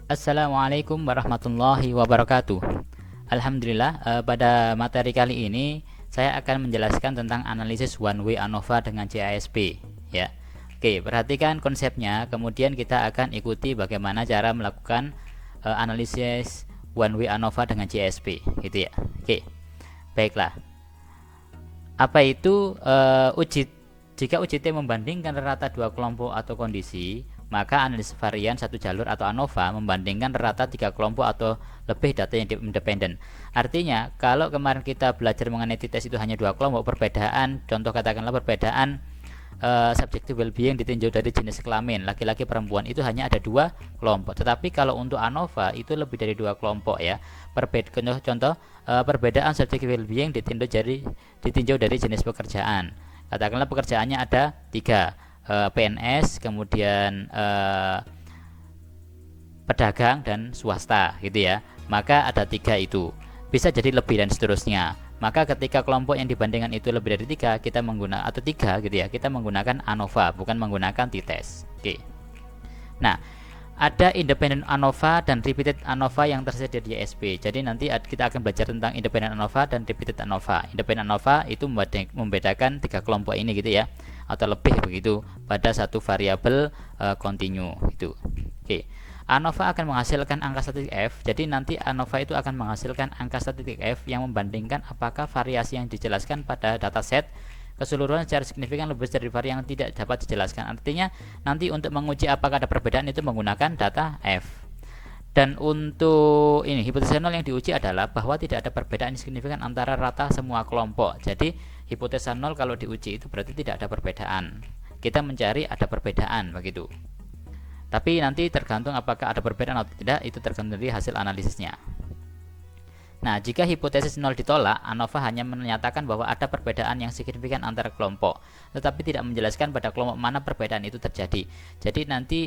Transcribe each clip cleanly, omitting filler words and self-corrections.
Assalamualaikum warahmatullahi wabarakatuh. Alhamdulillah, pada materi kali ini saya akan menjelaskan tentang analisis one way ANOVA dengan CASP ya. Oke, perhatikan konsepnya, kemudian kita akan ikuti bagaimana cara melakukan analisis one way ANOVA dengan CASP gitu ya. Oke. Baiklah. Apa itu uji? Jika UJT membandingkan rata dua kelompok atau kondisi, maka analisis varian satu jalur atau ANOVA membandingkan rata tiga kelompok atau lebih data yang independen. Artinya, kalau kemarin kita belajar mengenai t-test itu hanya dua kelompok, perbedaan, contoh katakanlah perbedaan subjective well-being ditinjau dari jenis kelamin laki-laki perempuan itu hanya ada dua kelompok. Tetapi kalau untuk ANOVA itu lebih dari dua kelompok ya. Contoh perbedaan subjective well-being ditinjau dari jenis pekerjaan. Katakanlah pekerjaannya ada tiga, PNS, kemudian pedagang dan swasta gitu ya. Maka ada tiga itu, bisa jadi lebih dan seterusnya. Maka ketika kelompok yang dibandingkan itu lebih dari tiga, kita menggunakan atau tiga gitu ya, kita menggunakan ANOVA, bukan menggunakan t-test. Oke. Nah, ada independent ANOVA dan repeated ANOVA yang tersedia di ESP. Jadi nanti kita akan belajar tentang independent ANOVA dan repeated ANOVA. Independent ANOVA itu membedakan tiga kelompok ini gitu ya, atau lebih begitu pada satu variabel kontinu gitu. Oke. ANOVA akan menghasilkan angka statistik F. Jadi nanti ANOVA itu akan menghasilkan angka statistik F yang membandingkan apakah variasi yang dijelaskan pada dataset keseluruhan secara signifikan lebih besar dari varian yang tidak dapat dijelaskan. Artinya nanti untuk menguji apakah ada perbedaan itu menggunakan data F. Dan untuk ini hipotesa nol yang diuji adalah bahwa tidak ada perbedaan signifikan antara rata semua kelompok. Jadi hipotesa nol kalau diuji itu berarti tidak ada perbedaan. Kita mencari ada perbedaan begitu. Tapi nanti tergantung apakah ada perbedaan atau tidak, itu tergantung dari hasil analisisnya. Nah, jika hipotesis nol ditolak, ANOVA hanya menyatakan bahwa ada perbedaan yang signifikan antara kelompok, tetapi tidak menjelaskan pada kelompok mana perbedaan itu terjadi. Jadi nanti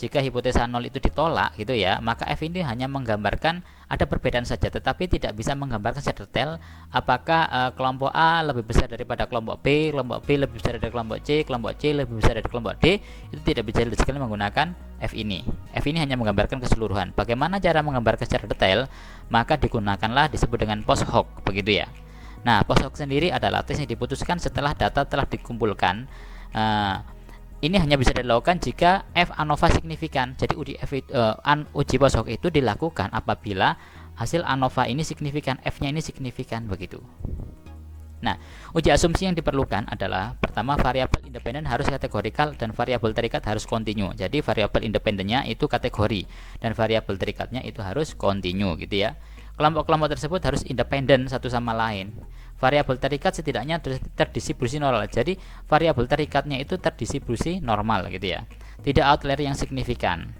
jika hipotesa nol itu ditolak gitu ya, maka F ini hanya menggambarkan ada perbedaan saja, tetapi tidak bisa menggambarkan secara detail apakah kelompok A lebih besar daripada kelompok B lebih besar dari kelompok C lebih besar dari kelompok D. Itu tidak bisa dijelaskan menggunakan F ini. F ini hanya menggambarkan keseluruhan. Bagaimana cara menggambarkan secara detail? Maka digunakanlah disebut dengan post hoc begitu ya. Nah, post hoc sendiri adalah tes yang diputuskan setelah data telah dikumpulkan. Ini hanya bisa dilakukan jika F ANOVA signifikan. Jadi uji post hoc itu dilakukan apabila hasil ANOVA ini signifikan, F-nya ini signifikan begitu. Nah, uji asumsi yang diperlukan adalah pertama variabel independen harus kategorikal dan variabel terikat harus kontinu. Jadi variabel independennya itu kategori dan variabel terikatnya itu harus kontinu gitu ya. Kelompok-kelompok tersebut harus independen satu sama lain. Variabel terikat setidaknya terdistribusi normal. Jadi variabel terikatnya itu terdistribusi normal gitu ya. Tidak outlier yang signifikan.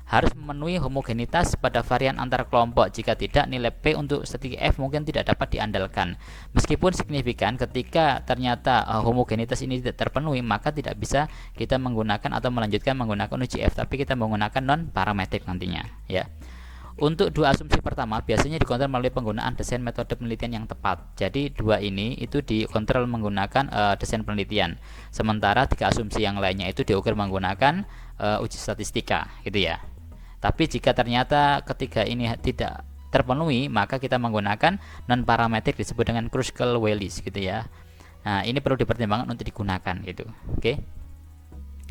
Harus memenuhi homogenitas pada varian antar kelompok. Jika tidak, nilai P untuk statistik F mungkin tidak dapat diandalkan. Meskipun signifikan, ketika ternyata homogenitas ini tidak terpenuhi, maka tidak bisa kita menggunakan atau melanjutkan menggunakan uji F, tapi kita menggunakan non parametrik nantinya ya. Untuk dua asumsi pertama biasanya dikontrol melalui penggunaan desain metode penelitian yang tepat. Jadi dua ini itu dikontrol menggunakan desain penelitian. Sementara tiga asumsi yang lainnya itu diukur menggunakan uji statistika gitu ya. Tapi jika ternyata ketiga ini tidak terpenuhi, maka kita menggunakan non parametrik disebut dengan Kruskal-Wallis gitu ya. Nah, ini perlu dipertimbangkan untuk digunakan gitu. Oke.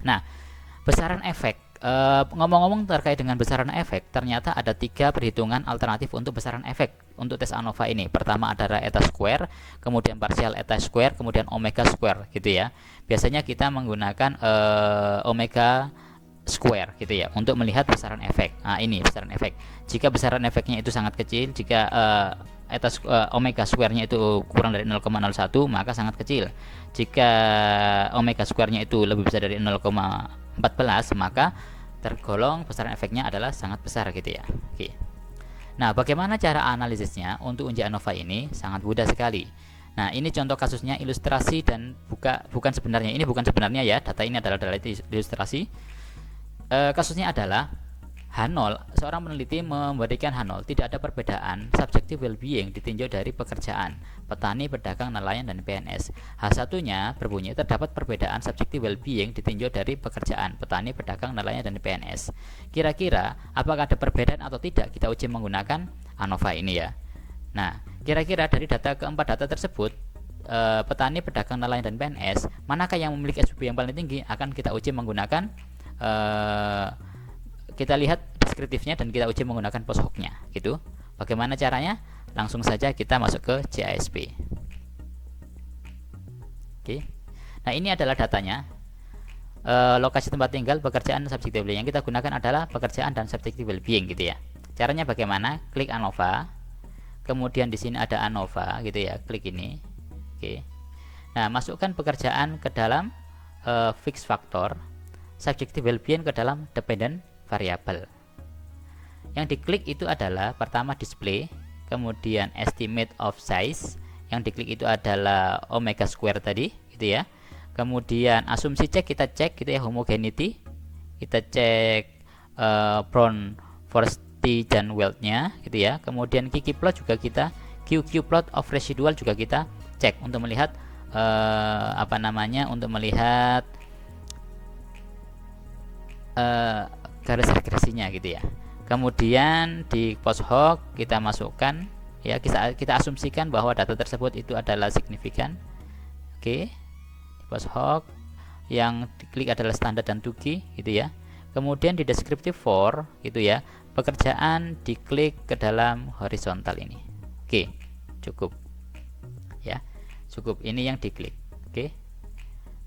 Nah, besaran efek. Ngomong-ngomong terkait dengan besaran efek, ternyata ada tiga perhitungan alternatif untuk besaran efek untuk tes ANOVA ini. Pertama adalah eta square, kemudian partial eta square, kemudian omega square gitu ya. Biasanya kita menggunakan omega square gitu ya untuk melihat besaran efek. Nah, ini besaran efek. Jika besaran efeknya itu sangat kecil, jika omega square-nya itu kurang dari 0,01 maka sangat kecil. Jika omega square-nya itu lebih besar dari 0,14 maka tergolong besaran efeknya adalah sangat besar gitu ya. Oke. Nah, bagaimana cara analisisnya untuk uji ANOVA ini? Sangat mudah sekali. Nah, ini contoh kasusnya ilustrasi dan bukan sebenarnya. Ini bukan sebenarnya ya, data ini adalah ilustrasi. Kasusnya adalah H0, seorang peneliti memberikan H0, tidak ada perbedaan subjective well-being ditinjau dari pekerjaan, petani, pedagang, nelayan, dan PNS. H1-nya berbunyi, terdapat perbedaan subjective well-being ditinjau dari pekerjaan, petani, pedagang, nelayan, dan PNS. Kira-kira apakah ada perbedaan atau tidak? Kita uji menggunakan ANOVA ini ya. Nah, kira-kira dari keempat data tersebut, petani, pedagang, nelayan, dan PNS, manakah yang memiliki SPP yang paling tinggi? Akan kita uji menggunakan kita lihat deskriptifnya dan kita uji menggunakan post hoc-nya gitu. Bagaimana caranya? Langsung saja kita masuk ke CASP. Oke. Nah, ini adalah datanya. Lokasi tempat tinggal, pekerjaan, subjective well-being. Yang kita gunakan adalah pekerjaan dan subjective well-being gitu ya. Caranya bagaimana? Klik ANOVA. Kemudian di sini ada ANOVA gitu ya. Klik ini. Oke. Nah, masukkan pekerjaan ke dalam fixed factor, subjective well-being ke dalam dependent variable. Yang diklik itu adalah pertama display, kemudian estimate of size, yang diklik itu adalah omega square tadi gitu ya. Kemudian asumsi cek, kita cek gitu ya, homogeneity, kita cek brown forestry dan wealth-nya gitu ya. Kemudian QQ plot juga kita, QQ plot of residual juga kita cek untuk melihat untuk melihat garis regresinya gitu ya. Kemudian di post hoc kita masukkan ya, kita asumsikan bahwa data tersebut itu adalah signifikan. Oke. Di post hoc yang diklik adalah standar dan tuki gitu ya. Kemudian di descriptive for gitu ya, pekerjaan diklik ke dalam horizontal ini. Oke, cukup. Ya. Cukup ini yang diklik. Oke.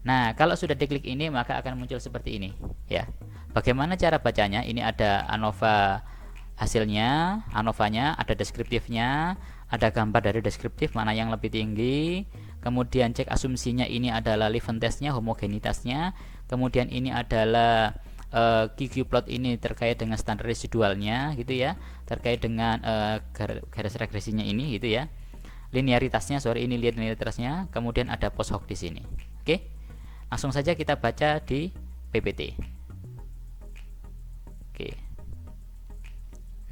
Nah, kalau sudah diklik ini maka akan muncul seperti ini ya. Bagaimana cara bacanya? Ini ada ANOVA hasilnya, ANOVA-nya, ada deskriptifnya, ada gambar dari deskriptif mana yang lebih tinggi. Kemudian cek asumsinya, ini adalah Levin testnya, homogenitasnya. Kemudian ini adalah QQ plot ini terkait dengan standar residualnya gitu ya, terkait dengan garis regresinya ini gitu ya. Linearitasnya, ini linearitasnya. Kemudian ada post hoc di sini. Oke. Langsung saja kita baca di PPT. Oke.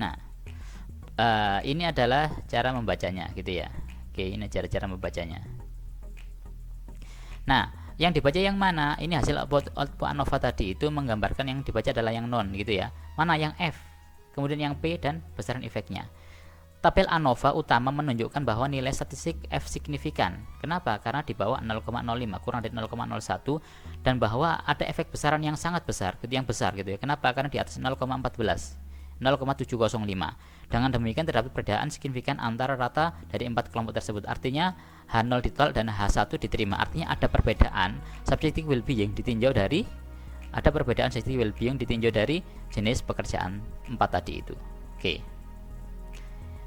Nah, ini adalah cara membacanya gitu ya. Oke, ini cara membacanya. Nah, yang dibaca yang mana? Ini hasil output ANOVA tadi itu menggambarkan yang dibaca adalah yang non gitu ya. Mana yang F, kemudian yang P dan besaran efeknya. Tabel ANOVA utama menunjukkan bahwa nilai statistik F signifikan. Kenapa? Karena di bawah 0,05, kurang dari 0,01, dan bahwa ada efek besaran yang sangat besar, yang besar gitu ya. Kenapa? Karena di atas 0,14, 0,705. Dengan demikian terdapat perbedaan signifikan antara rata dari 4 kelompok tersebut. Artinya H0 ditolak dan H1 diterima. Artinya ada perbedaan subjective well-being ditinjau dari jenis pekerjaan 4 tadi itu. Oke.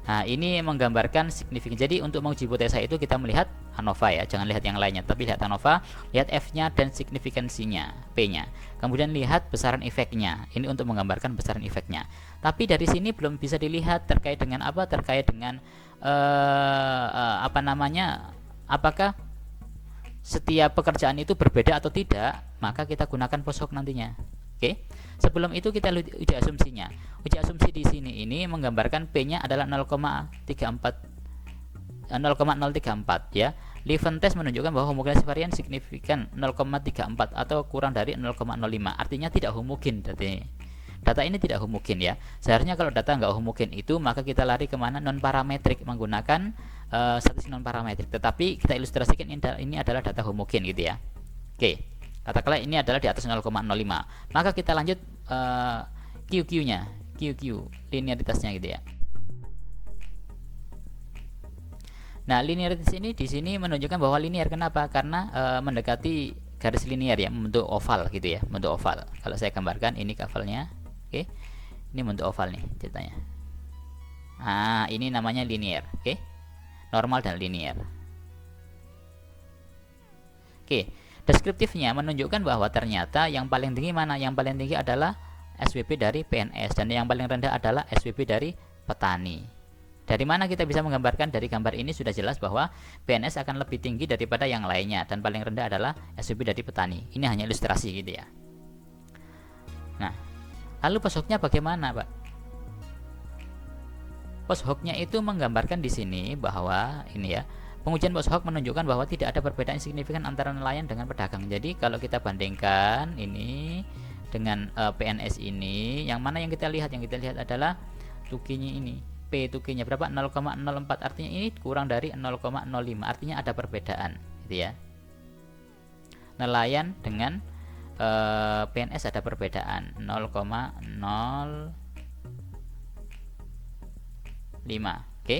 Nah, ini menggambarkan signifikan. Jadi untuk menguji hipotesa itu kita melihat ANOVA ya, jangan lihat yang lainnya, tapi lihat ANOVA, lihat F-nya dan signifikansinya, P-nya. Kemudian lihat besaran efeknya. Ini untuk menggambarkan besaran efeknya. Tapi dari sini belum bisa dilihat terkait dengan apa? Terkait dengan apakah setiap pekerjaan itu berbeda atau tidak, maka kita gunakan post hoc nantinya. Oke. Sebelum itu kita uji asumsinya. Uji asumsi di sini ini menggambarkan P-nya adalah 0,034 ya. Levin test menunjukkan bahwa homogenis varian signifikan 0,34 atau kurang dari 0,05. Artinya tidak homogen data ini tidak homogen ya. Seharusnya kalau data nggak homogen itu maka kita lari kemana? Non parametrik, menggunakan statistik non parametrik. Tetapi kita ilustrasikan ini adalah data homogen gitu ya. Oke. Katakanlah ini adalah di atas 0,05. Maka kita lanjut QQ-nya, QQ linearitasnya gitu ya. Nah, linearitas ini di sini menunjukkan bahwa linear. Kenapa? Karena mendekati garis linear ya, membentuk oval gitu ya, membentuk oval. Kalau saya gambarkan ini ovalnya. Oke. Ini bentuk oval nih ceritanya. Nah, ini namanya linear, oke. Normal dan linear. Oke. Deskriptifnya menunjukkan bahwa ternyata yang paling tinggi mana? Yang paling tinggi adalah SPP dari PNS dan yang paling rendah adalah SPP dari petani. Dari mana kita bisa menggambarkan? Dari gambar ini sudah jelas bahwa PNS akan lebih tinggi daripada yang lainnya dan paling rendah adalah SPP dari petani. Ini hanya ilustrasi gitu ya. Nah, Lalu post hoc-nya bagaimana, Pak? Post hoc-nya itu menggambarkan di sini bahwa ini ya, pengujian post hoc menunjukkan bahwa tidak ada perbedaan signifikan antara nelayan dengan pedagang. Jadi kalau kita bandingkan ini dengan PNS ini, yang mana yang kita lihat? Yang kita lihat adalah tukinya ini. P tukinya berapa? 0,04, artinya ini kurang dari 0,05, artinya ada perbedaan gitu ya. Nelayan dengan PNS ada perbedaan 0,05. Oke,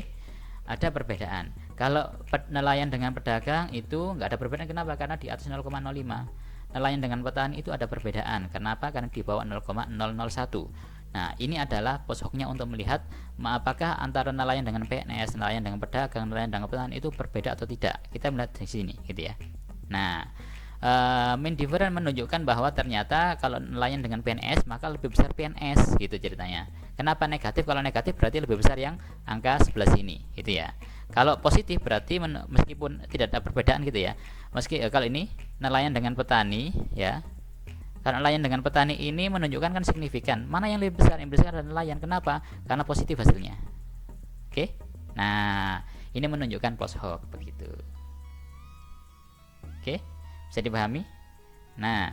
ada perbedaan. Kalau nelayan dengan pedagang itu nggak ada perbedaan. Kenapa? Karena di atas 0,05. Nelayan dengan petani itu ada perbedaan. Kenapa? Karena di bawah 0,001. Nah, ini adalah post hoc-nya untuk melihat apakah antara nelayan dengan PNS, nelayan dengan pedagang, nelayan dengan petani itu berbeda atau tidak. Kita melihat di sini, gitu ya. Nah, mean difference menunjukkan bahwa ternyata kalau nelayan dengan PNS maka lebih besar PNS, gitu ceritanya. Kenapa negatif? Kalau negatif berarti lebih besar yang angka sebelah sini, gitu ya. Kalau positif berarti meskipun tidak ada perbedaan, gitu ya. Kalau ini nelayan dengan petani, ya. Karena nelayan dengan petani ini menunjukkan kan signifikan. Mana yang lebih besar? Yang besar adalah nelayan. Kenapa? Karena positif hasilnya. Oke. Nah, ini menunjukkan post hoc begitu. Oke. Bisa dipahami? Nah,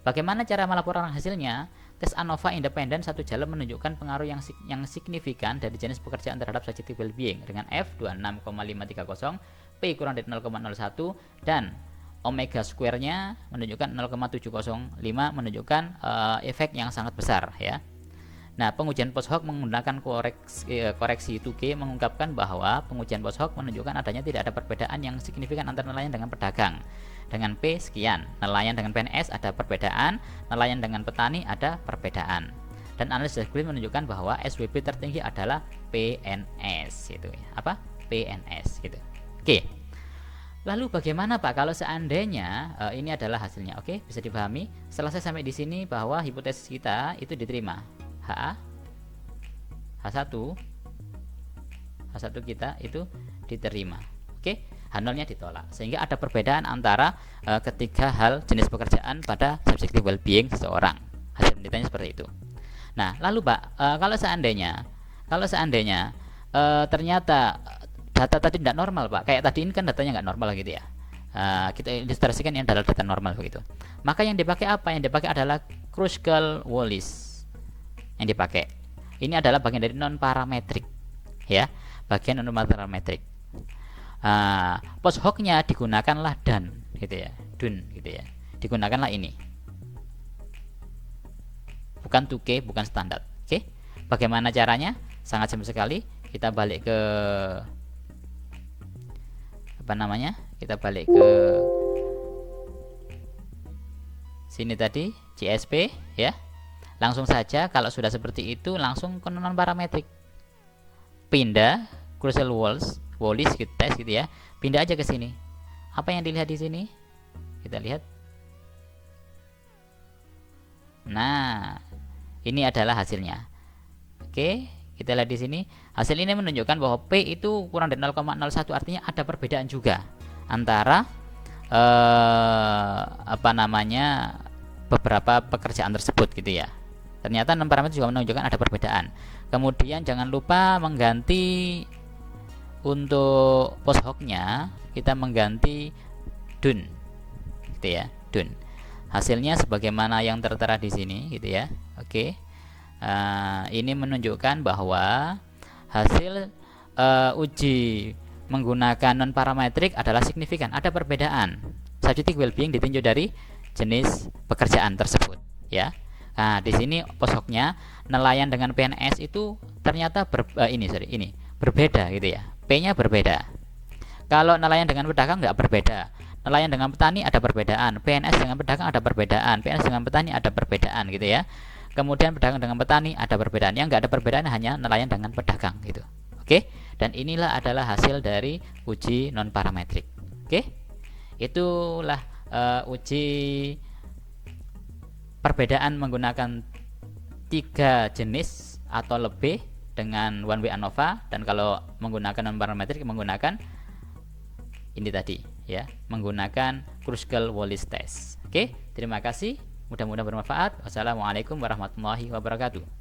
bagaimana cara melaporkan hasilnya? Tes ANOVA independen satu jalan menunjukkan pengaruh yang signifikan dari jenis pekerjaan terhadap subjective well-being dengan F 26,530, P kurang dari 0,01 dan omega square-nya menunjukkan 0,705, menunjukkan efek yang sangat besar ya. Nah, pengujian post hoc menggunakan koreksi 2G mengungkapkan bahwa pengujian post hoc menunjukkan adanya tidak ada perbedaan yang signifikan antara nelayan dengan pedagang. Dengan P sekian, nelayan dengan PNS ada perbedaan, nelayan dengan petani ada perbedaan. Dan analisis menunjukkan bahwa SWB tertinggi adalah PNS gitu ya. Apa? PNS gitu. Oke. Lalu bagaimana Pak kalau seandainya ini adalah hasilnya? Oke, bisa dipahami. Setelah saya sampai di sini bahwa hipotesis kita itu diterima. H1 kita itu diterima. Oke, H0-nya ditolak. Sehingga ada perbedaan antara ketiga hal jenis pekerjaan pada subjective well-being seseorang. Hasil penelitiannya seperti itu. Nah, lalu Pak, kalau seandainya ternyata data tadi tidak normal Pak, kayak tadi ini kan datanya nggak normal gitu ya. Kita ilustrasikan ini adalah data normal begitu. Maka yang dipakai apa? Yang dipakai adalah Kruskal-Wallis. Yang dipakai ini adalah bagian dari non parametrik ya, bagian non parametrik. Post hoc-nya digunakanlah DUN gitu ya, DUN gitu ya, digunakanlah ini, bukan 2K, bukan standar. Oke, bagaimana caranya? Sangat simpel sekali. Kita balik ke kita balik ke sini tadi, CSP ya. Langsung saja kalau sudah seperti itu langsung ke non parametrik, pindah Kruskal-Wallis gitu, tes gitu ya, pindah aja ke sini. Apa yang dilihat di sini? Kita lihat. Nah, ini adalah hasilnya. Oke, kita lihat di sini. Hasil ini menunjukkan bahwa P itu kurang dari 0,01, artinya ada perbedaan juga antara beberapa pekerjaan tersebut gitu ya. Ternyata non parameter juga menunjukkan ada perbedaan. Kemudian jangan lupa mengganti untuk post hoc-nya, kita mengganti DUN gitu ya, DUN. Hasilnya sebagaimana yang tertera di sini gitu ya. Oke. Ini menunjukkan bahwa hasil uji menggunakan non parametrik adalah signifikan, ada perbedaan. Subjective well-being ditinjau dari jenis pekerjaan tersebut ya. Nah, di sini post hoc-nya nelayan dengan PNS itu ternyata berbeda gitu ya. P-nya berbeda. Kalau nelayan dengan pedagang nggak berbeda. Nelayan dengan petani ada perbedaan. PNS dengan pedagang ada perbedaan. PNS dengan petani ada perbedaan gitu ya. Kemudian pedagang dengan petani ada perbedaan. Yang nggak ada perbedaan hanya nelayan dengan pedagang gitu. Oke? Dan inilah adalah hasil dari uji non parametrik. Oke? Itulah uji perbedaan menggunakan 3 jenis atau lebih dengan one way ANOVA, dan kalau menggunakan non parametrik menggunakan ini tadi ya, menggunakan Kruskal-Wallis test. Oke, terima kasih. Mudah-mudahan bermanfaat. Wassalamualaikum warahmatullahi wabarakatuh.